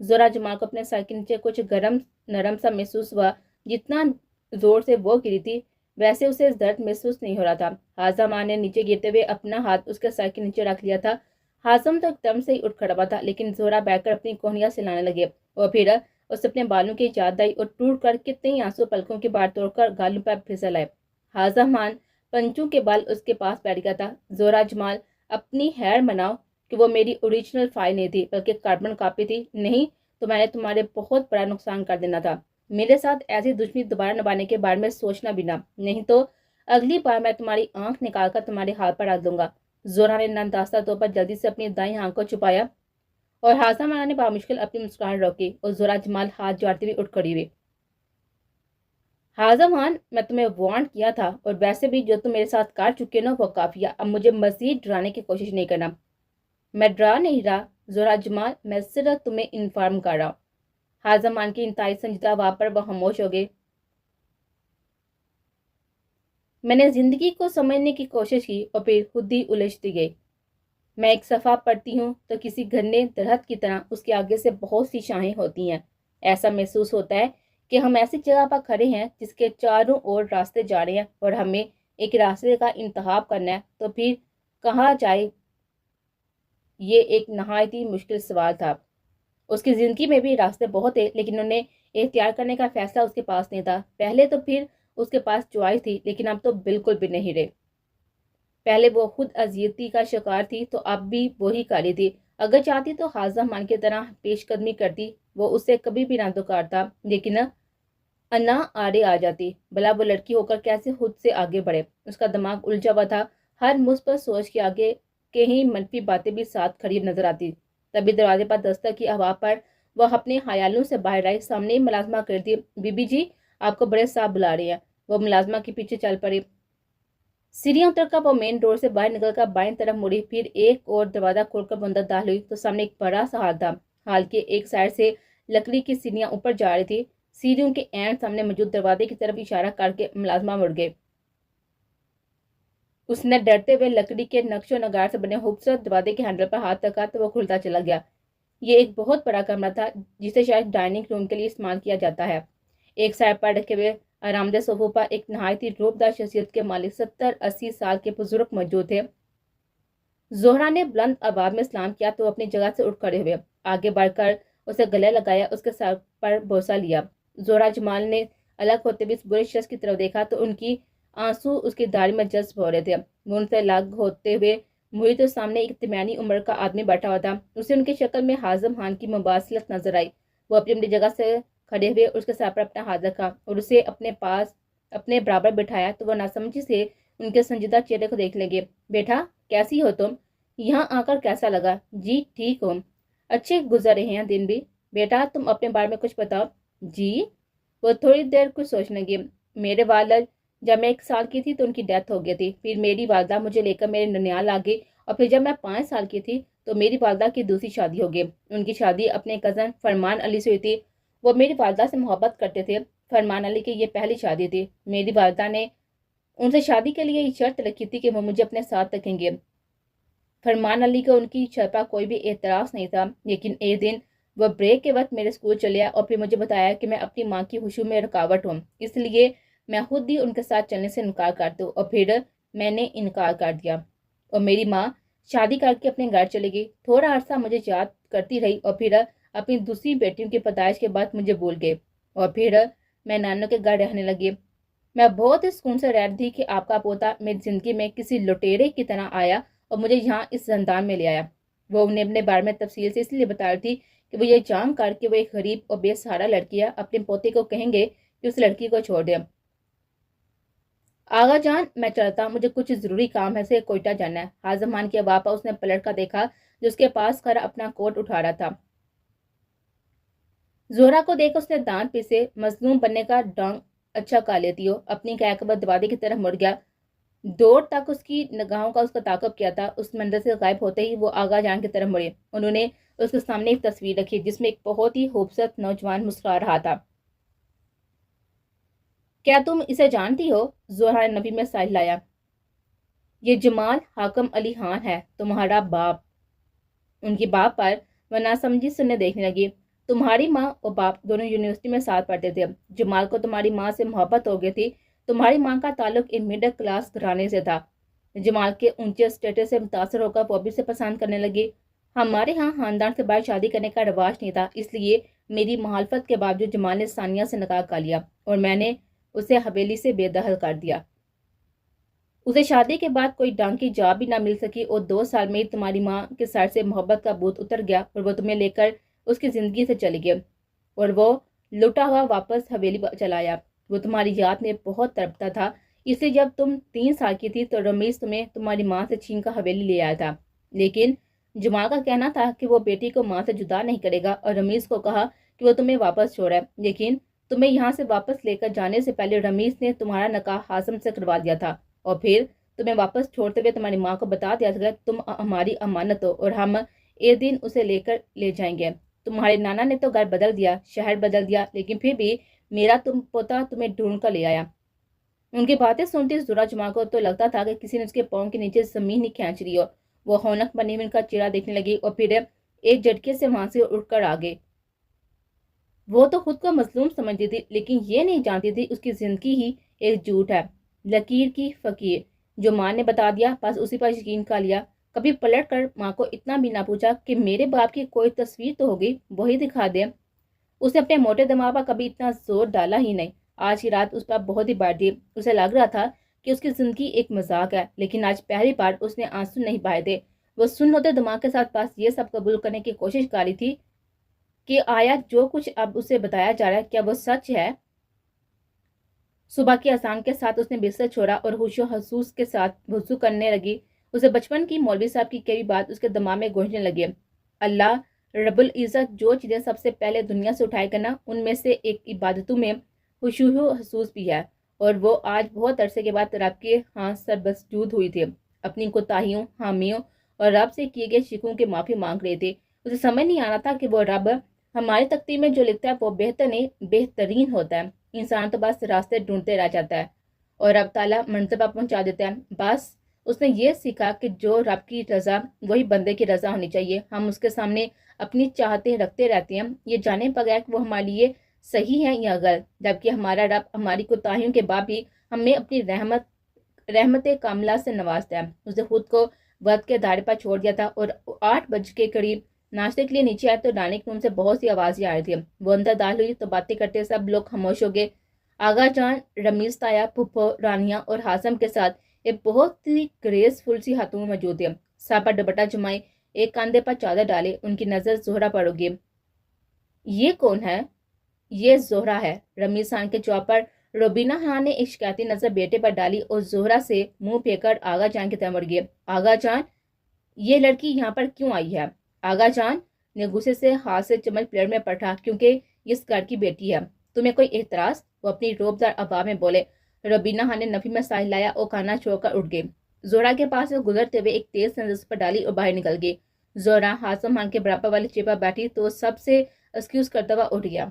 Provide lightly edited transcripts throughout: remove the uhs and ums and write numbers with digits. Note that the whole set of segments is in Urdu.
زہرا جمال کو اپنے سر کے نیچے کچھ گرم نرم سا محسوس ہوا. جتنا زور سے وہ گری تھی ویسے اسے درد محسوس نہیں ہو رہا تھا. حاضہ مان نے نیچے گرتے ہوئے اپنا ہاتھ اس کے سر کے نیچے رکھ لیا تھا. حازم تو ایک دم سے ہی اٹھ کھڑا ہوا تھا لیکن زہرا بیٹھ کر اپنی کوہنیاں سلانے لگے اور پھر اس اپنے بالوں کی یاد آئی اور ٹوٹ کر کتنے ہی آنسو پلکوں کے باہر توڑ کر گالوں پر پھسل آئے. حاضہ مان پنچوں کے بال اس کے پاس بیٹھ گیا تھا. زہرا جمال اپنی خیر مناؤ کہ وہ میری اوریجنل فائل نہیں تھی بلکہ کاربن کاپی تھی. نہیں تو میں نے تمہارے بہت بڑا نقصان کر دینا تھا. میرے ساتھ ایسی دشمنی دوبارہ نبھانے کے بارے میں سوچنا بھی نہ. نہیں تو اگلی بار میں تمہاری آنکھ نکال کر تمہارے ہاتھ پر ڈال دوں گا. زہرا نے ننداستہ طور پر جلدی سے اپنی دائیں آنکھ کو چھپایا اور حاضہ مانا نے بامشکل اپنی مسکراہٹ روکی اور زہرا جمال ہاتھ جوڑتے ہوئے اٹھ کھڑی ہوئی. حاضہ مان میں تمہیں وارن کیا تھا اور ویسے بھی جو تم میرے ساتھ کر چکے نا وہ کافی ہے. اب مجھے مزید ڈرانے کی کوشش نہیں کرنا. میں ڈرا نہیں رہا زہرا جمال, میں صرف تمہیں انفارم کر رہا ہوں. حاضہ مان کی انتہائی سنجیدہ آواز پر وہ خاموش ہو گئے. میں نے زندگی کو سمجھنے کی کوشش کی اور پھر خود ہی الجھتی گئی. میں ایک صفحہ پڑھتی ہوں تو کسی گھنے درخت کی طرح اس کے آگے سے بہت سی شاخیں ہوتی ہیں. ایسا محسوس ہوتا ہے کہ ہم ایسی جگہ پر کھڑے ہیں جس کے چاروں اور راستے جا رہے ہیں اور ہمیں ایک راستے کا انتخاب کرنا ہے تو پھر کہاں جائے. یہ ایک نہایت ہی مشکل سوال تھا. اس کی زندگی میں بھی راستے بہت تھے لیکن انہیں اختیار کرنے کا فیصلہ اس کے پاس نہیں تھا. پہلے تو پھر اس کے پاس چوائس تھی لیکن اب تو بالکل بھی نہیں رہے. پہلے وہ خود اذیتی کا شکار تھی تو اب بھی وہی کاری تھی. اگر چاہتی تو حاضہ مان کی طرح پیش قدمی کرتی, وہ اسے کبھی بھی نہ دکارتا, لیکن انا آڑے آ جاتی. بلا وہ لڑکی ہو کر کیسے خود سے آگے بڑھے. اس کا دماغ الجھا ہوا تھا. ہر مثبت سوچ کے آگے کہیں منفی باتیں بھی ساتھ کھڑی نظر آتی. تبھی دروازے پر دستک کی آواز پر وہ اپنے خیالوں سے باہر آئی. سامنے ملازمہ کرتی, بی بی جی آپ کو بڑے صاحب بلا رہے ہیں. وہ ملازمہ کے پیچھے چل پڑی. سیڑھیاں اتر کر وہ مین ڈور سے باہر نکل کر بائیں طرف مڑی. پھر ایک اور دروازہ کھول کر اندر داخل ہوئی تو سامنے ایک بڑا سا ہال تھا. ہال کے ایک سائڈ سے لکڑی کی سیڑھیاں اوپر جا رہی تھی. سیڑھیوں کے اینڈ سامنے موجود دروازے کی طرف اشارہ کر کے ملازمہ مڑ گئے. اس نے ڈرتے ہوئے لکڑی کے نقش و نگار سے بنے خوبصورت دروازے کے ہینڈل پر ہاتھ رکھا تو وہ کھلتا چلا گیا. یہ ایک بہت بڑا کمرہ تھا جسے شاید ڈائننگ روم کے لیے استعمال کیا جاتا ہے. ایک سائڈ پر رکھے ہوئے آرام دہ صوفوں پر ایک نہایت ہی روبدار شخصیت کے مالک 70-80 سال کے بزرگ موجود تھے. زہرا نے بلند آواز میں سلام کیا تو اپنی جگہ سے اٹھ کھڑے ہوئے. آگے بڑھ کر اسے گلے لگایا, اس کے سر پر بوسہ لیا. زہرا جمال نے الگ ہوتے ہوئے اس برے شخص کی طرف دیکھا تو ان کی آنسو اس کی داڑھی میں جذب ہو رہے تھے. وہ ان سے الگ ہوتے ہوئے مجھے تو سامنے ایک درمیانی عمر کا آدمی بیٹھا ہوا تھا. اسے ان کی شکل میں حازم خان کی مماثلت نظر آئی. وہ اپنی جگہ سے کھڑے ہوئے اس کے سر پر اپنا ہاتھ رکھا اور اسے اپنے پاس اپنے برابر بٹھایا تو وہ ناسمجھی سے ان کے سنجیدہ چہرے کو دیکھ لگے. بیٹا کیسی ہو تم؟ یہاں آ کر کیسا لگا؟ جی ٹھیک ہوں. اچھے گزر رہے ہیں دن بھی. بیٹا تم اپنے بارے میں کچھ بتاؤ. جی. وہ تھوڑی دیر کچھ سوچنے لگی. میرے والد جب میں 1 سال کی تھی تو ان کی ڈیتھ ہو گئی تھی. پھر میری والدہ مجھے لے کر میرے ننیال آ گئی اور پھر جب میں 5 سال کی تھی تو میری والدہ کی دوسری شادی ہو گئی. ان کی شادی اپنے کزن فرمان علی سے ہوئی تھی. وہ میری والدہ سے محبت کرتے تھے. فرمان علی کی یہ پہلی شادی تھی. میری والدہ نے ان سے شادی کے لیے یہ شرط رکھی تھی کہ وہ مجھے اپنے ساتھ رکھیں گے. فرمان علی کو ان کی شرط پر کوئی بھی اعتراض نہیں تھا, لیکن ایک دن وہ بریک کے وقت میرے اسکول چلے آیا اور پھر مجھے بتایا کہ میں اپنی ماں کی خوشیوں میں رکاوٹ ہوں, اس لیے میں خود ہی ان کے ساتھ چلنے سے انکار کر دوں. اور پھر میں نے انکار کر دیا اور میری ماں شادی کر کے اپنے گھر چلے گئی. تھوڑا عرصہ مجھے یاد کرتی رہی اور پھر اپنی دوسری بیٹیوں کی پیدائش کے بعد مجھے بھول گئے اور پھر میں نانوں کے گھر رہنے لگی. میں بہت ہی سکون سے رہتی تھی کہ آپ کا پوتا میری زندگی میں کسی لٹیرے کی طرح آیا اور مجھے یہاں اس زندان میں لے آیا. وہ انہیں اپنے بارے میں تفصیل سے اس لیے بتا رہی تھی کہ وہ یہ جان کر کے وہ ایک غریب اور بے سہارا لڑکی ہے اپنے پوتے کو کہیں گے کہ اس لڑکی کو چھوڑ دیں. آغا جان میں چلتا ہوں, مجھے کچھ ضروری کام ہے سے کوئٹہ جانا ہے. حازم خان کی آواز پر اس نے پلٹ کر دیکھا جو اس کے پاس کھڑا اپنا کوٹ اٹھا رہا تھا. زہرا کو دیکھ اس نے دانت پیسے. مظلوم بننے کا ڈانگ اچھا کھا لیتی ہو. اپنی کہہ کے بعد دروازے کی طرف مڑ گیا. دور تک اس کی نگاہوں کا اس کا تعاقب کیا تھا. اس منظر سے غائب ہوتے ہی وہ آغا جان کی طرف مڑے. انہوں نے اس کے سامنے ایک تصویر رکھی جس میں ایک بہت ہی خوبصورت نوجوان مسکرا رہا تھا. کیا تم اسے جانتی ہو؟ زہرا نے نفی میں سائل لایا. یہ جمال حاکم علی خان ہے, تمہارا باپ. ان کی باپ پر وہ ناسمجھی سے انہیں دیکھنے لگی. تمہاری ماں اور باپ دونوں یونیورسٹی میں ساتھ پڑھتے تھے. جمال کو تمہاری ماں سے محبت ہو گئی تھی. تمہاری ماں کا تعلق ایک مڈل کلاس گھرانے سے تھا. جمال کے اونچے اسٹیٹس سے متاثر ہو کر وہ بھی اسے پسند کرنے لگی. ہمارے ہاں خاندان سے باہر شادی کرنے کا رواج نہیں تھا، اس لیے میری مخالفت کے باوجود جمال نے ثانیہ سے نکاح کر لیا اور میں نے اسے حویلی سے بے دخل کر دیا. اسے شادی کے بعد کوئی ڈھنگ کی جاب بھی نہ مل سکی اور 2 سال میں تمہاری ماں کے سر سے محبت کا بھوت اتر گیا اور وہ تمہیں لے کر اس کی زندگی سے چلی گئی اور وہ لٹا ہوا واپس حویلی چلا آیا. وہ تمہاری یاد میں بہت تڑپتا تھا، اس لیے جب تم 3 سال کی تھی تو رمیش تمہیں تمہاری ماں سے چھین کر حویلی لے آیا تھا. لیکن جمال کا کہنا تھا کہ وہ بیٹی کو ماں سے جدا نہیں کرے گا اور رمیش کو کہا کہ وہ تمہیں واپس چھوڑے. لیکن تمہیں یہاں سے واپس لے کر جانے سے پہلے رمیش نے تمہارا نکاح ہاشم سے کروا دیا تھا اور پھر تمہیں واپس چھوڑتے ہوئے تمہاری ماں کو بتا دیا تھا کہ تم ہماری امانت ہو اور ہم ایک دن اسے لے کر لے جائیں گے. تمہارے نانا نے تو گھر بدل دیا، شہر بدل دیا، لیکن پھر بھی میرا پوتا تمہیں ڈھونڈ کر لے آیا. ان کی باتیں سنتی زہرا جمال کو تو لگتا تھا کہ کسی نے اس کے پاؤں کے نیچے زمین ہی کھینچ لی ہو. وہ ہونک بنی ہوئی ان کا چہرہ دیکھنے لگی اور پھر ایک جھٹکے سے وہاں سے اٹھ کر آگے. وہ تو خود کو مظلوم سمجھتی تھی، لیکن یہ نہیں جانتی تھی اس کی زندگی ہی ایک جھوٹ ہے. لکیر کی فقیر جو ماں نے بتا دیا، بس اسی پر یقین کر لیا. کبھی پلٹ کر ماں کو اتنا بھی نہ پوچھا کہ میرے باپ کی کوئی تصویر تو ہوگی، وہی دکھا دے. اس نے اپنے موٹے دماغ پر کبھی اتنا زور ڈالا ہی نہیں. آج کی رات اس پر بہت ہی بڑھ تھی. اسے لگ رہا تھا کہ اس کی زندگی ایک مذاق ہے، لیکن آج پہلی بار اس نے آنسو نہیں بہائے تھے. وہ سن ہوتے دماغ کے ساتھ بس یہ سب قبول کرنے کی کوشش کر رہی تھی کہ آیا جو کچھ اب اسے بتایا جا رہا ہے کیا وہ سچ ہے. صبح کی اذان کے ساتھ اس نے بستر چھوڑا اور ہوش و حسوس کے ساتھ وضو کرنے لگی. اسے بچپن کی مولوی صاحب کی کئی بات اس کے دماغ میں گونجنے لگی. اللہ رب العزت جو چیزیں سب سے پہلے دنیا سے اٹھائے گا نا، ان میں سے ایک عبادتوں میں خشوع و حسوس بھی ہے، اور وہ آج بہت عرصے کے بعد رب کے ہاں سربسجود ہوئی تھی. اپنی کوتاہیوں، خامیوں اور رب سے کیے گئے شکووں کی معافی مانگ رہی تھی. اسے سمجھ نہیں آ رہا تھا کہ وہ رب ہماری تقدیر میں جو لکھتا ہے وہ بہتر نہیں بہترین ہوتا ہے. انسان تو بس راستے ڈھونڈتے رہ جاتا ہے اور رب تعالیٰ منصبہ پہنچا دیتا ہے. بس اس نے یہ سیکھا کہ جو رب کی رضا وہی بندے کی رضا ہونی چاہیے. ہم اس کے سامنے اپنی چاہتے رکھتے رہتے ہیں یہ جانے بغیر کہ وہ ہمارے لیے صحیح ہے یا غلط، جبکہ ہمارا رب ہماری کوتاہیوں کے بعد بھی ہمیں اپنی رحمت کاملہ سے نوازتا ہے. اس نے خود کو وقت کے دائرے پر چھوڑ دیا تھا اور 8 بج کے قریب ناشتے کے لیے نیچے آئے تو ڈائننگ روم سے بہت سی آوازیں آ رہی تھی. وہ اندر داخل ہوئی تو باتیں کرتے سب لوگ خاموش ہو گئے. آغا جان، رمیز تایا، پھپھو، رانیہ اور ہاشم کے ساتھ ایک بہت ہی گریس فل سی خاتون موجود تھی. سر پر دوپٹہ جمائے، ایک کاندھے پر چادر ڈالے، ان کی نظر زہرا پر ہوگی. یہ کون ہے؟ یہ زہرا ہے. رمیز خان کے جواب پر روبینہ خان نے ایک شکایتی نظر بیٹے پر ڈالی اور زہرا سے منہ پھیر کر آغا جان کی طرف مڑ گئی. آغا جان، یہ لڑکی یہاں پر کیوں آئی ہے؟ آغا جان نے غصے سے ہاتھ سے چمچ پلیٹ میں پٹھا. کیونکہ یہ اس گھر کی بیٹی ہے. تمہیں کوئی اعتراض؟ وہ اپنی روبدار آواز میں بولے. روبینہ خان نے نفی میں ساحل لایا اور کھانا چھوڑ کر اٹھ گئی. زہرا کے پاس سے گزرتے ہوئے ایک تیز نظر اس پر ڈالی اور باہر نکل گئی. زہرا ہاشم خان کے برابر والی چیئر پر بیٹھی تو سب سے ایکسکیوز کرتا ہوا اٹھ گیا.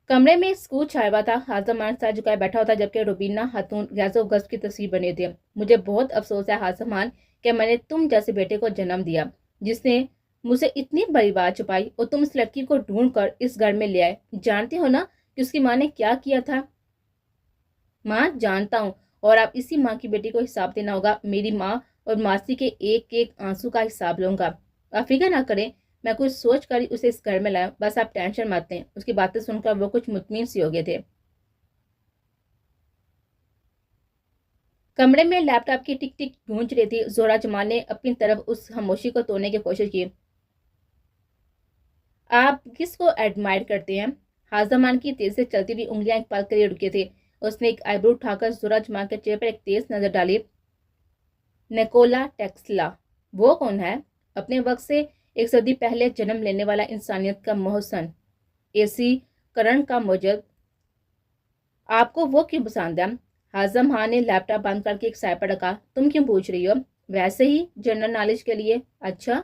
کمرے میں سکوت چھایا ہوا تھا. ہاشم خان سر جھکائے بیٹھا ہوتا جبکہ روبینہ خاتون غیظ و غضب کی تصویر بنی تھی. مجھے بہت افسوس ہے ہاشم خان کہ میں نے تم جیسے بیٹے کو جنم دیا جس نے مجھ سے اتنی بڑی بات چھپائی اور تم اس لڑکی کو ڈھونڈ کر اس گھر میں لے آئے. جانتے ہو نا کہ اس کی ماں نے کیا کیا تھا؟ ماں، جانتا ہوں، اور اب اسی ماں کی بیٹی کو حساب دینا ہوگا. میری ماں اور ماسی کے ایک ایک آنسو کا حساب لوں گا. آپ فکر نہ کریں، میں کچھ سوچ کر اسے اس گھر میں لایا. بس آپ ٹینشن مت لیں. اس کی باتیں سن کر وہ کچھ مطمئن سی ہو گئے تھے. کمرے میں لیپ ٹاپ کی ٹک ٹک گونج رہی تھی. زہرا جمال نے اپنی طرف اس خاموشی کو توڑنے کی کوشش کی. آپ کس کو ایڈمائر کرتے ہیں؟ ہاشم خان کی تیز سے چلتی ہوئی انگلیاں ایک پل کے لیے رکی تھی. اس نے ایک آئی برو اٹھا کر زہرا جمال کے چہرے پر ایک تیز نظر ڈالی. نیکولا ٹیسلا. وہ کون ہے؟ اپنے وقت سے 1 صدی پہلے جنم لینے والا انسانیت کا محسن، اسی کرن کا موجد. آپ کو وہ کیوں پسند ہے؟ ہاشم خان نے لیپ ٹاپ بند کر کے ایک سائڈ پر رکھا. تم کیوں پوچھ رہی ہو؟ ویسے ہی، جنرل نالج کے لیے. اچھا.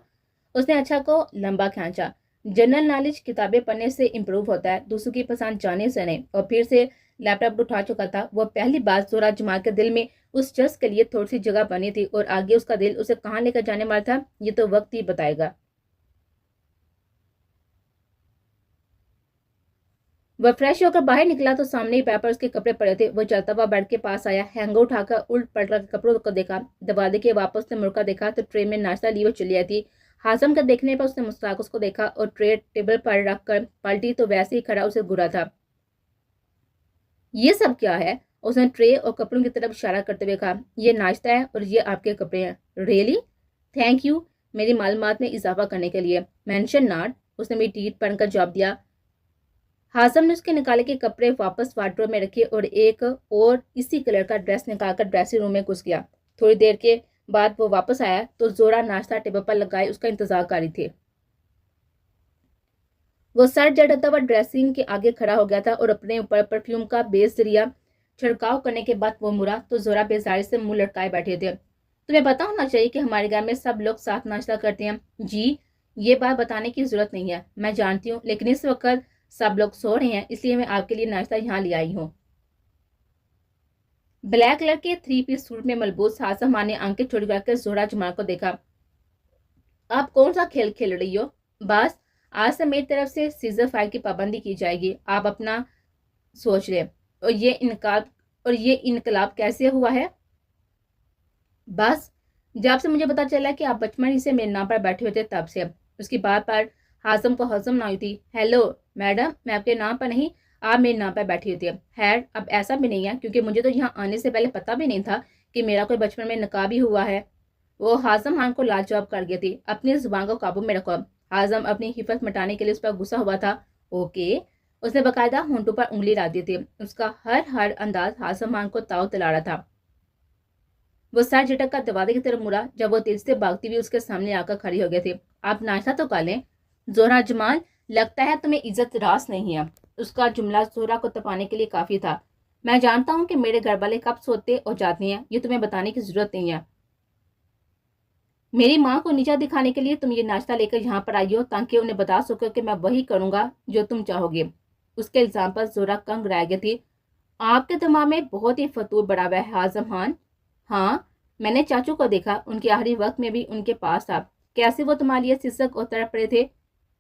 اس نے اچھا کو لمبا کھینچا. جنرل نالج کتابیں پڑھنے سے امپروو ہوتا ہے، دوسروں کی پسند جانے سے نہیں. اور پھر سے لیپ ٹاپ اٹھا چکا تھا. وہ پہلی بار زہرا جمال کے دل میں اس شخص کے لیے تھوڑی سی جگہ بنی تھی اور آگے اس کا دل اسے کہاں لے کر جانے والا تھا یہ تو وقت ہی بتائے گا. وہ فریش ہو کر باہر نکلا تو سامنے ہی پیپر اس کے کپڑے پڑے تھے. وہ چلتا ہوا بیڈ کے پاس آیا, ہینگر اٹھا کر الٹ پلٹ کر کپڑوں کو دیکھا. دروازے کے واپس نے مڑ کر دیکھا تو ٹرے میں ناشتہ لی وہ چلی آئی تھی. ہاضم کا دیکھنے پر اس نے مستاق اس کو دیکھا اور ٹرے ٹیبل پر رکھ کر پلٹی تو ویسے ہی کھڑا اسے گرا تھا. یہ سب کیا ہے؟ اس نے ٹرے اور کپڑوں کی طرف اشارہ کرتے ہوئے کہا. یہ ناشتہ ہے اور یہ آپ کے کپڑے ہیں. ریئلی؟ تھینک یو میری معلومات میں اضافہ کرنے کے لیے. مینشن ناٹ, اس نے میری ٹیٹ پڑھ کر جواب دیا. ہاضم نے اس کے نکالے کے کپڑے واپس وارڈروب میں رکھے اور ایک اور اسی کلر کا ڈریس نکال کر ڈریسنگ روم میں گھس گیا. تھوڑی دیر کے بعد وہ واپس آیا تو زہرا ناشتہ ٹیبل پر لگائے اس کا انتظار کر رہی تھی. وہ سر جڑتا ہوا ڈریسنگ کے آگے کھڑا ہو گیا تھا اور اپنے اوپر پرفیوم کا بے ذریعہ چھڑکاؤ کرنے کے بعد وہ مرا تو زہرا بیزاری سے منہ لٹکائے بیٹھے تھے. تمہیں پتا ہونا چاہیے کہ ہمارے گھر میں سب لوگ ساتھ ناشتہ کرتے ہیں. جی, یہ بات بتانے کی ضرورت نہیں ہے, میں جانتی ہوں, لیکن اس وقت سب لوگ سو رہے ہیں اس لیے میں آپ کے لیے ناشتہ یہاں لے آئی ہوں. بلیک کلر کے 3 پیس سوٹ میں ملبوس ہاضم خان نے آنکھیں چھوٹی کر کے زہرا جمال کو دیکھا. آپ کون سا کھیل کھیل رہی ہو؟ بس آج سے میری طرف سے سیزر فائر کی پابندی کی جائے گی. آپ اپنا سوچ لیں. اور یہ انقلاب کیسے ہوا ہے؟ بس جب سے مجھے پتا چلا کہ آپ بچپن ہی سے میرے نام پر بیٹھے ہوئے تھے تب سے. اس کی بات پر ہاضم کو ہضم نہ ہوئی تھی. ہیلو میڈم, میں آپ کے نام پر نہیں, آپ میرے نام پر بیٹھی ہوئی تھی. خیر اب ایسا بھی نہیں ہے کیونکہ مجھے تو یہاں آنے سے پہلے پتا بھی نہیں تھا کہ میرا کوئی بچپن میں نکاح بھی ہوا ہے. وہ ہاضم خان کو لاجواب کر گئی تھی. اپنی زبان کو قابو میں رکھو. ہاضم اپنی حفت مٹانے کے لیے اس پر غصہ ہوا تھا. اوکے, اس نے باقاعدہ ہونٹوں پر انگلی ڈال دی تھی. اس کا ہر انداز ہاضم خان کو تاؤ تلا رہا تھا. وہ سر جھٹک کر دروازے کی طرف مڑا جب وہ تیزی سے بھاگتی ہوئی اس کے سامنے آ کر کھڑی ہو گئی تھی. آپ ناشتہ تو کر لیں. زہرا جمال, لگتا ہے تمہیں عزت راس نہیں ہے. اس کا جملہ زہرا کو تپانے کے لیے کافی تھا. میں جانتا ہوں کہ میرے گھر والے کب سوتے اور جاتے ہیں, یہ تمہیں بتانے کی ضرورت نہیں ہے. میری ماں کو نیچا دکھانے کے لیے تم یہ ناشتہ لے کر یہاں پر آئی ہو تاکہ انہیں بتا سکو کہ میں وہی کروں گا جو تم چاہو گے. اس کے الزام پر زہرا کنگ رہ گئی تھی. آپ کے دماغ میں بہت ہی فتور بڑا ہوا ہے ہاضم خان. ہاں, میں نے چاچو کو دیکھا, ان کے آخری وقت میں بھی ان کے پاس تھا. کیسے وہ تمہارے لیے سسک اور تڑپ رہے تھے.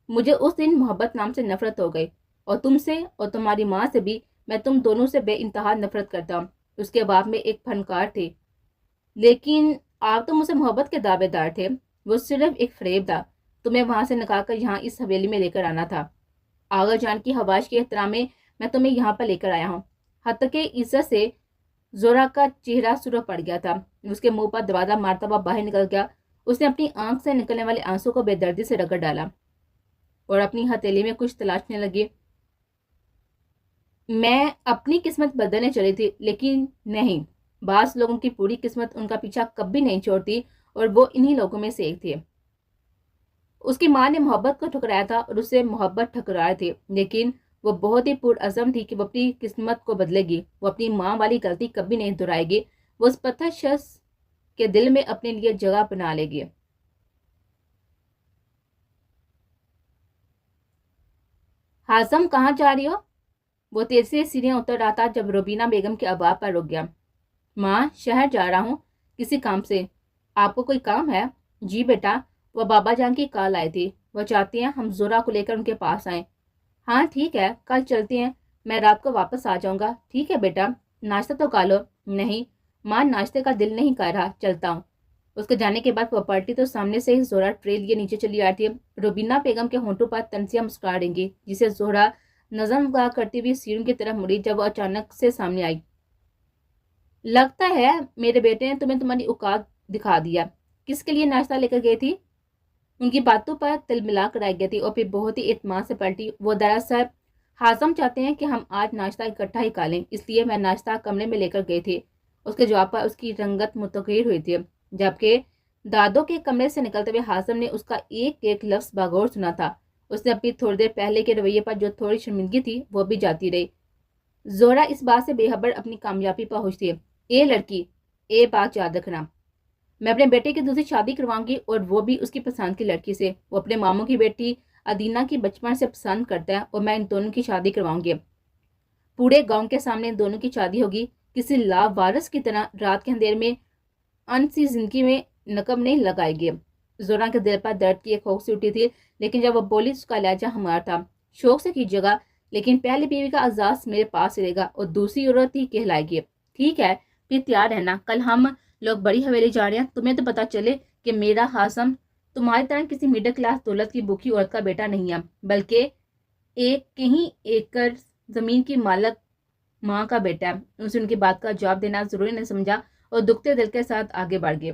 مجھے اس دن محبت نام سے نفرت ہو گئی, اور تم سے اور تمہاری ماں سے بھی. میں تم دونوں سے بے انتہا نفرت کرتا ہوں. اس کے بعد میں ایک فنکار تھے, لیکن آپ تو مجھ سے محبت کے دعوے دار تھے. وہ صرف ایک فریب تھا. تمہیں وہاں سے نکال کر یہاں اس حویلی میں لے کر آنا تھا. آغا جان کی حوائش کے احترام میں تمہیں یہاں پر لے کر آیا ہوں. حتیٰ کہ عزت سے زہرا کا چہرہ سرخ پڑ گیا تھا. اس کے منہ پر دروازہ مارتا ہوا باہر نکل گیا. اس نے اپنی آنکھ سے نکلنے والے آنسو کو بے دردی سے رگڑ ڈالا اور اپنی ہتھیلی میں کچھ تلاشنے لگی. میں اپنی قسمت بدلنے چلی تھی, لیکن نہیں, بعض لوگوں کی پوری قسمت ان کا پیچھا کبھی نہیں چھوڑتی, اور وہ انہی لوگوں میں سے ایک تھے. اس کی ماں نے محبت کو ٹھکرایا تھا اور اسے محبت ٹھکرائے تھے, لیکن وہ بہت ہی پرعزم تھی کہ وہ اپنی قسمت کو بدلے گی. وہ اپنی ماں والی غلطی کبھی نہیں دہرائے گی. وہ اس پتھر شخص کے دل میں اپنے لیے جگہ بنا لے گی. ہاضم, کہاں جا رہی ہو؟ وہ تیزی سے سیڑھیاں اتر رہا تھا جب روبینہ بیگم کے ابواب پر رک گیا. ماں, شہر جا رہا ہوں کسی کام سے. آپ کو کوئی کام ہے؟ جی بیٹا, وہ بابا جان کی کال آئی تھی. وہ چاہتی ہیں ہم زہرا کو لے کر ان کے پاس آئیں. ہاں ٹھیک ہے, کل چلتے ہیں. میں رات کو واپس آ جاؤں گا. ٹھیک ہے بیٹا, ناشتہ تو کھا لو. نہیں ماں, ناشتے کا دل نہیں کر رہا, چلتا ہوں. اس کے جانے کے بعد وہ پلٹی تو سامنے سے ہی زہرا ٹرے لیے نیچے چلی آئی تھی. روبینہ بیگم کے ہونٹوں پر تنزیہ مسکرا رہیں گی, جسے زہرا نظر نگاہ کرتی ہوئی سیڑھیوں کی طرف مڑی جب وہ اچانک سے سامنے آئی. لگتا ہے میرے بیٹے نے تمہیں تمہاری اوقات دکھا دیا. کس کے لیے ناشتہ لے کر گئی تھی؟ ان کی باتوں پر تل ملا کر آئی گئی تھی اور پھر بہت ہی اعتماد سے پلٹی. وہ دراصل ہاضم چاہتے ہیں کہ ہم آج ناشتہ اکٹھا ہی کھا لیں, اس لیے میں ناشتہ کمرے میں لے کر گئی تھی. اس کے جواب پر اس کی رنگت متغیر ہوئی تھی, جبکہ دادوں کے کمرے سے نکلتے ہوئے ہاضم نے اس کا ایک ایک لفظ بغور سنا تھا. اس نے اپنی تھوڑی دیر پہلے کے رویے پر جو تھوڑی شرمندگی تھی وہ بھی جاتی رہی. زہرا اس بات سے بے خبر اپنی کامیابی پر خوش تھی. اے لڑکی, اے بات یاد رکھنا, میں اپنے بیٹے کی دوسری شادی کرواؤں گی, اور وہ بھی اس کی پسند کی لڑکی سے. وہ اپنے ماموں کی بیٹی ادینہ کی بچپن سے پسند کرتا ہے, اور میں ان دونوں کی شادی کرواؤں گی. پورے گاؤں کے سامنے ان دونوں کی شادی ہوگی. کسی لاوارث کی طرح رات کے اندھیرے میں انسی زندگی میں نقب نہیں لگائے گی. زہرا کے دل پر درد کی ایک خوف سی اٹھی تھی, لیکن جب وہ بولی اس کا لہجہ ہمار تھا. شوق سے کی جگہ لیکن پہلی بیوی کا اعزاز میرے پاس رہے گا اور دوسری عورت ہی کہلائے گی۔ ٹھیک ہے، پھر تیار رہنا، کل ہم لوگ بڑی حویلی جا رہے ہیں۔ تمہیں تو پتا چلے کہ میرا ہاشم تمہاری طرح کسی مڈل کلاس دولت کی بھوکی عورت کا بیٹا نہیں ہے، بلکہ ایک کہیں ایکڑ زمین کی مالک ماں کا بیٹا ہے۔ اسے ان کی بات کا جواب دینا ضروری نہیں سمجھا اور دکھتے دل کے ساتھ آگے بڑھ گئے۔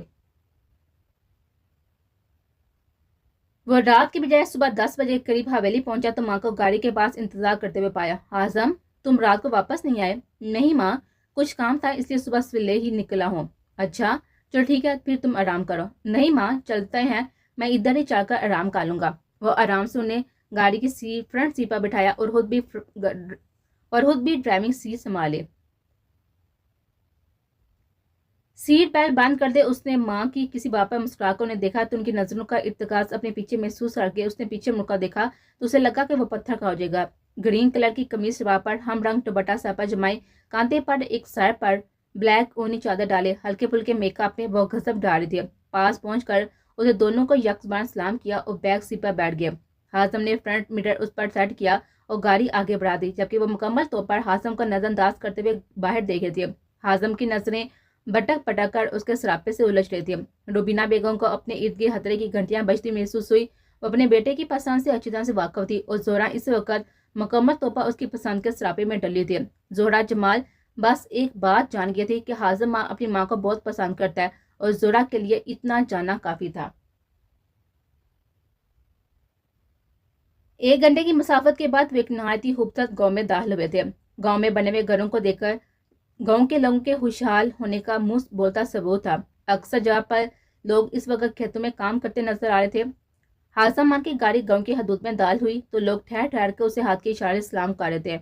وہ رات کی بجائے صبح 10 بجے کے قریب حویلی پہنچا تو ماں کو گاڑی کے پاس انتظار کرتے ہوئے پایا۔ ہاشم، تم رات کو واپس نہیں آئے؟ نہیں ماں، کچھ کام تھا اس لیے صبح سویرے ہی نکلا ہوں۔ اچھا چلو ٹھیک ہے، پھر تم آرام کرو۔ نہیں ماں، چلتے ہیں، میں ادھر ہی چل کر آرام کر لوں گا۔ وہ آرام سے انہیں گاڑی کی فرنٹ سیٹ پر بٹھایا اور خود بھی ڈرائیونگ سیٹ سنبھالے۔ سیٹ بیلٹ بند کر دے اس نے ماں کی کسی بات پر مسکرا کر انہیں دیکھا تو ان کی نظروں کا ارتکاز اپنے پیچھے محسوس کر کے اس نے پیچھے مڑ کر دیکھا تو اسے لگا کہ وہ پتھر کا ہو جائے گا۔ گرین کلر کی قمیض شلوار پر ہم رنگ دوپٹہ سر پر جمائے، کاندھے پر ایک سر پر بلیک اونی چادر ڈالے، ہلکے پھلکے میک اپ میں وہ غضب ڈال رہی تھی۔ پاس پہنچ کر اسے دونوں کو یکساں سلام کیا اور بیک سیٹ پر بیٹھ گئے۔ ہاشم نے فرنٹ میرر اس پر سیٹ کیا اور گاڑی آگے بڑھا دی، جبکہ وہ مکمل طور پر ہاشم کو نظر انداز کرتے ہوئے باہر دیکھ رہی تھی۔ ہاشم کی نظریں بٹک پٹک کر اس کے سراپے سے الجھ رہی تھی۔ روبینہ بیگم کو اپنے ارد گرد خطرے کی گھنٹیاں بجتی محسوس ہوئی۔ وہ اپنے بیٹے کی پسند سے اچھی طرح سے واقف تھی اور زہرا اس وقت مکمل طور پر اس کی پسند کے سراپے میں ڈلی تھی۔ زہرا جمال بس ایک بات جان گئی تھی کہ ہاشم اپنی ماں کو بہت پسند کرتا ہے اور زہرا کے لیے اتنا جاننا کافی تھا۔ 1 گھنٹے کی مسافت کے بعد وہ ایک نہایت ہی خوبصورت گاؤں میں داخل ہوئے تھے۔ گاؤں میں بنے ہوئے گھروں کو دیکھ کر گاؤں کے لوگوں کے خوشحال ہونے کا منہ بولتا ثبوت تھا۔ اکثر جگہ پر لوگ اس وقت کھیتوں میں کام کرتے نظر آ رہے تھے۔ ہاشم ماں کی گاڑی گاؤں کی حدود میں داخل ہوئی تو لوگ ٹھہر ٹھہر کے اسے ہاتھ کے اشارے سلام کر رہے تھے۔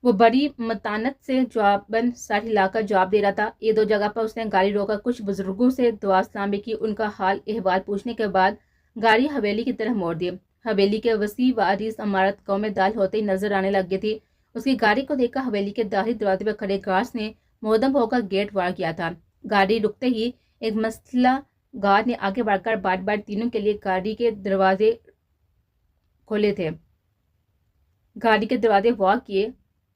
وہ بڑی متانت سے جواباً سر ہلا کر جواب دے رہا تھا۔ 1-2 جگہ پر اس نے گاڑی روک کر کچھ بزرگوں سے دعا سلام بھی کی۔ ان کا حال احوال پوچھنے کے بعد گاڑی حویلی کی طرف موڑ دی۔ حویلی کے وسیع و عریض عمارت گاؤں میں داخل ہوتے ہی نظر آنے لگ گئی تھی۔ اس کی گاڑی کو دیکھ کر حویلی کے داخلی دروازے پر کھڑے گارڈز نے مہدم ہو کر گیٹ وار کیا تھا۔ گاڑی رکتے ہی ایک مسلح گارڈ نے آگے بڑھ کر بار بار تینوں کے لیے گاڑی کے دروازے کھولے تھے۔ گاڑی کے دروازے وار کیے۔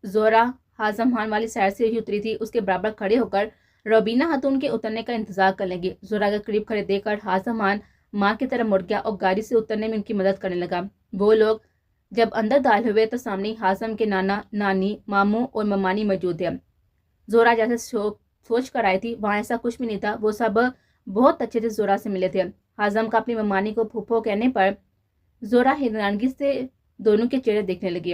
زہرا ہاشم خان والی سائڈ سے ہی اتری تھی۔ اس کے برابر کھڑے ہو کر روبینہ خاتون کے اترنے کا انتظار کرنے لگی۔ زہرا کے قریب کھڑے دیکھ کر ہاشم خان ماں کی طرف مڑ گیا اور گاڑی سے اترنے میں ان کی مدد کرنے لگا۔ وہ لوگ جب اندر داخل ہوئے تو سامنے ہاشم کے نانا نانی، ماموں اور ممانی موجود تھے۔ زہرا جیسے سوچ کر آئی تھی وہاں ایسا کچھ بھی نہیں تھا۔ وہ سب بہت اچھے سے زہرا سے ملے تھے۔ ہاشم کا اپنی ممانی کو پھوپھو کہنے پر زہرا حیرانگی سے دونوں کے چہرے دیکھنے لگی۔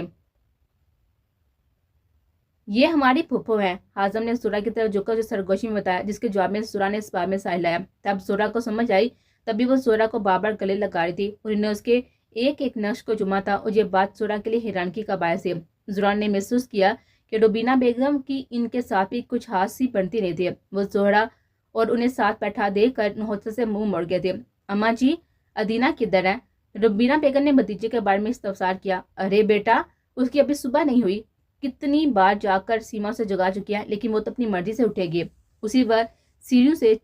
یہ ہماری پھوپھو ہیں، ہاشم نے زہرا کی طرف جھک کر اسے سرگوشی میں بتایا، جس کے جواب میں زہرا نے اس بات میں سائل لایا۔ تب زہرا کو سمجھ آئی، تبھی وہ زہرا کو بار بار گلے لگا رہی تھی اور انہیں اس کے ایک ایک نقش کو جما تھا اور یہ بات زہرا کے لیے حیرانگی کا باعث ہے۔ زہرا نے محسوس کیا کہ روبینہ بیگم کی ان کے ساتھ بھی کچھ خاص سی بنتی نہیں تھی۔ وہ زہرا اور انہیں ساتھ بیٹھا دیکھ کر نہوست سے منہ موڑ گئے تھے۔ اماں جی، ادینہ کدھر ہے؟ روبینہ بیگم نے بھتیجے کے بارے میں استفسار کیا۔ ارے بیٹا، اس کی ابھی صبح نہیں ہوئی، کتنی بار جا کر سیما سے جگا چکی ہے، لیکن وہ تو اپنی مرضی سے اٹھے گی۔ اسی وقت سیڑھیوں سے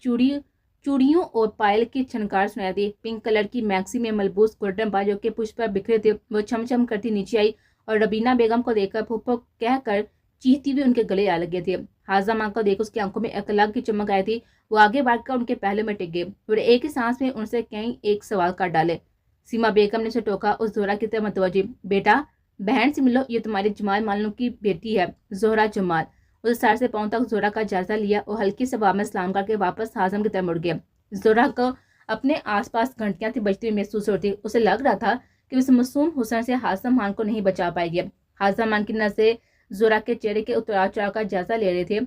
چوڑیوں اور پائل کی چھنکار سنائی دی۔ پنک کلر کی میکسی میں ملبوس گولڈن بازو کے پشت پر بکھرے تھے۔ وہ چھم چھم کرتی نیچے آئی اور روبینہ بیگم کو دیکھ کر پھوپھو کہہ کر چیختی ہوئی ان کے گلے آ لگی تھی۔ ہاشم ماں کو دیکھ اس کی آنکھوں میں ایک الگ کی چمک آئی تھی۔ وہ آگے بڑھ کر ان کے پہلو میں ٹک گئے اور ایک ہی سانس میں ان سے کہیں ایک سوال کر ڈالے۔ سیما بیگم نے اسے ٹوکا اور زہرا کی طرف متوجہ، بیٹا بہن سے ملو، یہ تمہاری جمال معلوم کی بیٹی ہے، زہرا جمال۔ اسے سر سے پاؤں تک زہرا کا جائزہ لیا اور ہلکی سے آواز میں سلام کر کے واپس ہاشم کی طرف مڑ گیا۔ زہرا کو اپنے آس پاس گھنٹیاں تھی بجتی ہوئی محسوس ہوتی۔ اسے لگ رہا تھا کہ اس معصوم حسن سے ہاشم خان کو نہیں بچا پائے گی۔ ہاشم خان کی نظریں زہرا کے چہرے کے اتار چڑھاؤ کا جائزہ لے رہے تھے،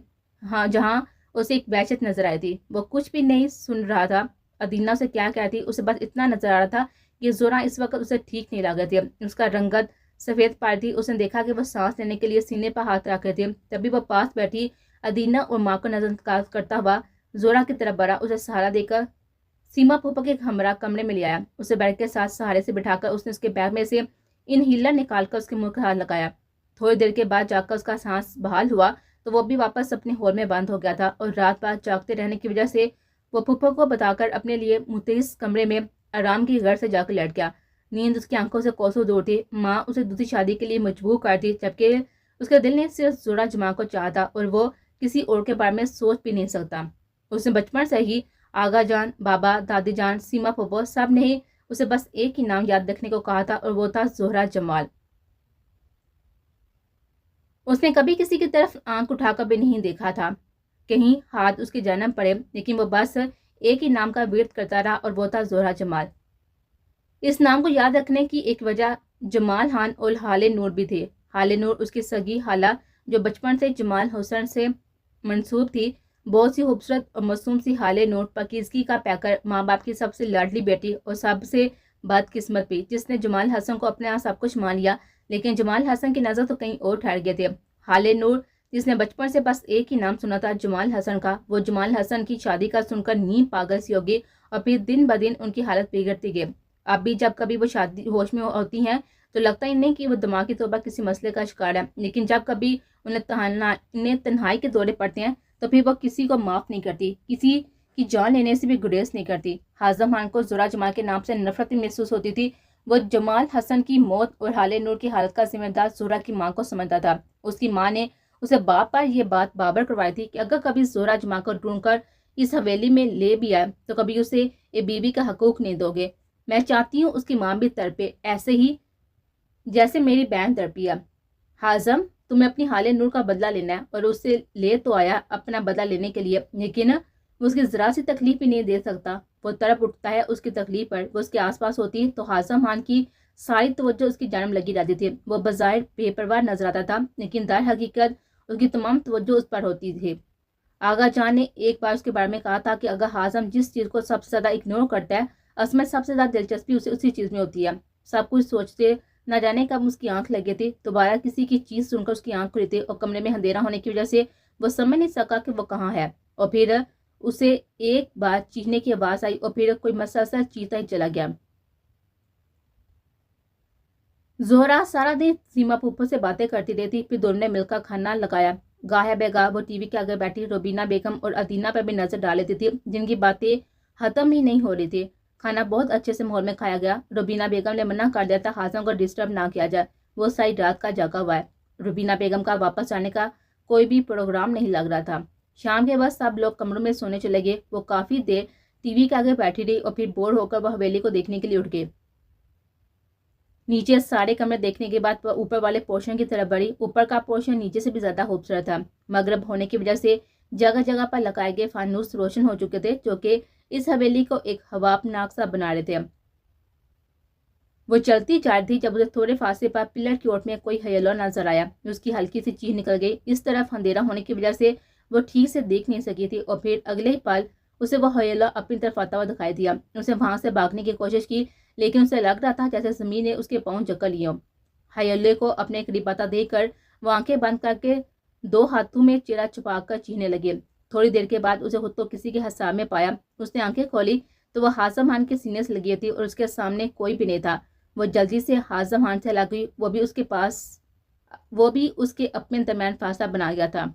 جہاں اسے ایک وحشت نظر آئی تھی۔ وہ کچھ بھی نہیں سن رہا تھا ادینہ اسے کیا کہتی، اسے بس اتنا نظر آ رہا تھا کہ زہرا اس وقت اسے ٹھیک نہیں لگ رہی تھی۔ اس کا رنگت سفید پڑ تھی۔ اس نے دیکھا کہ وہ سانس لینے کے لیے سینے پر ہاتھ رکھ رہے تھے۔ تبھی وہ پاس بیٹھی ادینہ اور ماں کو نظر انداز کرتا ہوا زہرا کی طرف بڑھا۔ اسے سہارا دے کر سیما پھوپھو کے ہمراہ کمرے میں لے آیا۔ اسے بیڈ کے ساتھ سہارے سے بٹھا کر اس نے اس کے بیگ میں سے انہیلر نکال کر اس کے منہ کا ہاتھ لگایا۔ تھوڑی دیر کے بعد جا کر اس کا سانس بحال ہوا تو وہ بھی واپس اپنے ہول میں بند ہو گیا تھا اور رات بھر جاگتے رہنے کی وجہ سے وہ پھوپھو کو بتا کر اپنے لیے متحس کمرے میں آرام کی غرض سے جا کر لیٹ گیا۔ نیند اس کی آنکھوں سے کوسوں دور تھی۔ ماں اسے دوسری شادی کے لیے مجبور کرتی، جبکہ اس کے دل نے صرف زہرہ جمال کو چاہا تھا اور وہ کسی اور کے بارے میں سوچ بھی نہیں سکتا۔ اس نے بچپن سے ہی آغا جان، بابا، دادی جان، سیما پھوپھو سب نے ہی اسے بس ایک ہی نام یاد رکھنے کو کہا تھا اور وہ تھا زہرہ جمال۔ اس نے کبھی کسی کی طرف آنکھ اٹھا کر بھی نہیں دیکھا تھا، کہیں ہاتھ اس کے جنم پڑے، لیکن وہ بس ایک ہی نام کا ورد کرتا رہا اور وہ تھا زہرہ جمال۔ اس نام کو یاد رکھنے کی ایک وجہ جمال خان اور حال نور بھی تھے۔ حال نور اس کی سگی خالہ جو بچپن سے جمال حسن سے منسوب تھی، بہت سی خوبصورت اور معصوم سی حال نور پاکیزگی کا پیکر، ماں باپ کی سب سے لاڈلی بیٹی اور سب سے بد قسمت بھی، جس نے جمال حسن کو اپنے سب کچھ مان لیا، لیکن جمال حسن کی نظر تو کہیں اور ٹھہر گئے تھے۔ حال نور جس نے بچپن سے بس ایک ہی نام سنا تھا جمال حسن کا، وہ جمال حسن کی شادی کا سن کر نیند پاگل سی ہوگی اور پھر دن بدن ان کی حالت بگڑتی گئی۔ اب بھی جب کبھی وہ شادی ہوش میں ہوتی ہیں تو لگتا ہی نہیں کہ وہ دماغی طور پر کسی مسئلے کا شکار ہے، لیکن جب کبھی انہیں تنہائی کے دورے پڑتے ہیں تو پھر وہ کسی کو معاف نہیں کرتی، کسی کی جان لینے سے بھی گریز نہیں کرتی۔ ہاضم خان کو زہرہ جمال کے نام سے نفرت محسوس ہوتی تھی۔ وہ جمال حسن کی موت اور حال نور کی حالت کا ذمہ دار زہرہ کی ماں کو سمجھتا تھا۔ اس کی ماں نے اسے باپ پر یہ بات بابر کروائی تھی کہ اگر کبھی زہرہ جمال کو ڈھونڈ کر اس حویلی میں لے بھی آئے تو کبھی اسے ایک بیوی کا حقوق نہیں دو گے۔ میں چاہتی ہوں اس کی ماں بھی تڑپے، ایسے ہی جیسے میری بہن تڑپی ہے۔ ہاضم، تمہیں اپنی حال نور کا بدلہ لینا ہے اور اس سے لے تو آیا اپنا بدلہ لینے کے لیے، لیکن وہ اس کی ذرا سی تکلیف بھی نہیں دے سکتا۔ وہ تڑپ اٹھتا ہے اس کی تکلیف پر، وہ اس کے آس پاس ہوتی تو ہاضم خان کی ساری توجہ اس کی جانب لگی رہتی تھی۔ وہ بظاہر بے پرواہ نظر آتا تھا، لیکن در حقیقت اس کی تمام توجہ اس پر ہوتی تھی۔ آغا جان نے ایک بار اس کے بارے میں کہا تھا کہ اگر ہاضم جس چیز کو سب سے زیادہ اگنور کرتا ہے، اصل میں سب سے زیادہ دلچسپی اسے اسی چیز میں ہوتی ہے۔ سب کچھ سوچتے نہ جانے کب اس کی آنکھ لگی تھی، دوبارہ کسی کی چیز سن کر اس کی آنکھ کھلی تھی اور کمرے میں اندھیرا ہونے کی وجہ سے وہ سمجھ نہیں سکا کہ وہ کہاں ہے، اور پھر اسے ایک بار چیخنے کی آواز آئی اور پھر کوئی مسلسل چیختا ہی چلا گیا۔ زہرہ سارا دن سیما پھوپھو سے باتیں کرتی رہتی، پھر دونوں نے مل کر کھانا لگایا۔ گاہے بے گاہ وہ ٹی وی کے آگے بیٹھی روبینہ بیگم اور ادینہ پر بھی نظر ڈال لیتی تھی، جن کی باتیں ختم ہی نہیں ہو رہی تھی۔ کھانا بہت اچھے سے ماحول میں کھایا گیا۔ روبینہ بیگم نے منع کر دیا تھا ہاضم کو ڈسٹرب نہ کیا جائے، وہ ساری رات کا جاگا ہوا ہے۔ روبینہ بیگم کا واپس جانے کا کوئی بھی پروگرام نہیں لگ رہا تھا۔ شام کے بعد سب لوگ کمروں میں سونے چلے گئے۔ وہ کافی دیر ٹی وی کے آگے بیٹھی رہی اور پھر بور ہو کر وہ حویلی کو دیکھنے کے لیے اٹھ گئی۔ نیچے سارے کمرے دیکھنے کے بعد وہ اوپر والے پورشن کی طرف بڑھی۔ اوپر کا پورشن نیچے سے بھی زیادہ خوبصورت تھا۔ مغرب ہونے کی وجہ سے جگہ جگہ پر لگائے گئے فانوس روشن ہو چکے تھے، جو کہ اس حویلی کو ایک خوابناک سا بنا رہے تھے۔ وہ چلتی جا رہی تھی جب اسے تھوڑے فاصلے پر پلر کی اوٹ میں کوئی ہیلو نظر آیا۔ اس کی ہلکی سی چیخ نکل گئی۔ اس طرف اندھیرا ہونے کی وجہ سے وہ ٹھیک سے دیکھ نہیں سکی تھی اور پھر اگلے ہی پل اسے وہ ہیلو اپنی طرف آتا ہوا دکھائی دیا۔ اسے وہاں سے بھاگنے کی کوشش کی، لیکن اسے لگ رہا تھا جیسے زمین نے اس کے پاؤں جکڑ لیے ہوں۔ ہیلے کو اپنے قریب آتا دیکھ کر وہ آنکھیں بند کر کے دو ہاتھوں میں چہرہ چھپا کر چیخنے لگے۔ تھوڑی دیر کے بعد اسے خود کو کسی کے حساب میں پایا۔ اس نے آنکھیں کھولی تو وہ ہاضم خان کے سینے سے لگی تھی اور اس کے سامنے کوئی بھی نہیں تھا۔ وہ جلدی سے ہاضم خان سے لگ گئی، وہ بھی اس کے اپنے درمیان فاصلہ بنا گیا تھا۔